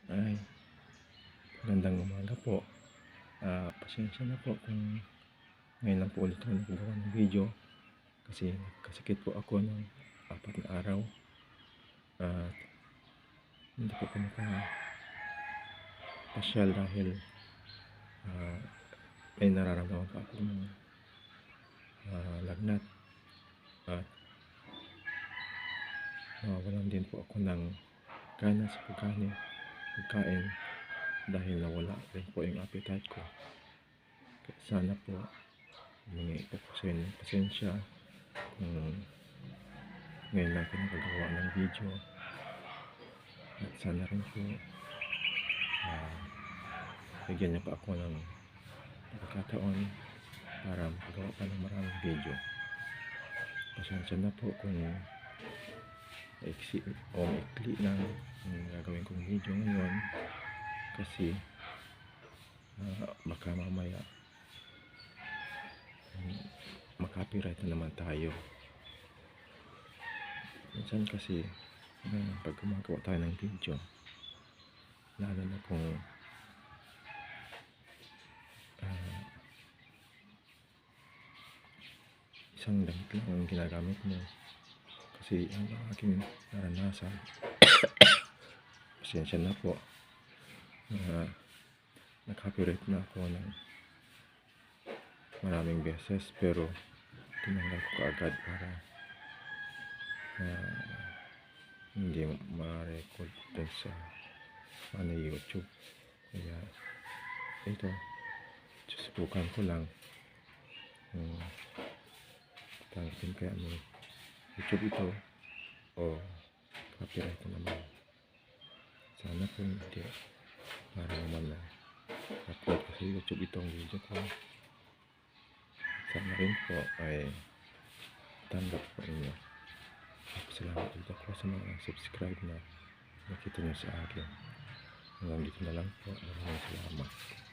Ay, magandang umaga po. Pasensya na po kung ngayon lang po ulit ako nagagawa ng video kasi nagkasakit po ako ng 4 na araw at hindi po ako nakapasyal dahil may nararamdaman pa ako ng lagnat at nawawalan din po ako ng gana sa pagkain dahil nawala rin po yung appetite ko. Kaya sana po humingi po sa inyo ng pasensya kung ngayon lang po nakagawa ng video at sana rin po bigyan niyo pa ako ng pagkakataon para magawa pa ng maraming video. Pasensya na po kung maikli lang yung gagawin kong video ngayon kasi baka mamaya makapiright na naman tayo. Minsan kasi pag gumagawa tayo ng video, lalo na kung isang damit lang ang ginagamit mo kasi ang aking naranasan. Pasensya na po na-copyright na ako ng maraming beses pero tinanggal ko kaagad para hindi ma-record dun sa YouTube. Kaya ito, susubukan ko lang tanggapin kaya mo YouTube ito o copyright na naman. Sana po hindi, para naman na upload ko sa YouTube itong video ko. Sana rin po ay tanggap po inyo. Salamat ulit ako sa mga subscribe na nakita nyo sa akin. Hanggang dito na lang po. Maraming salamat.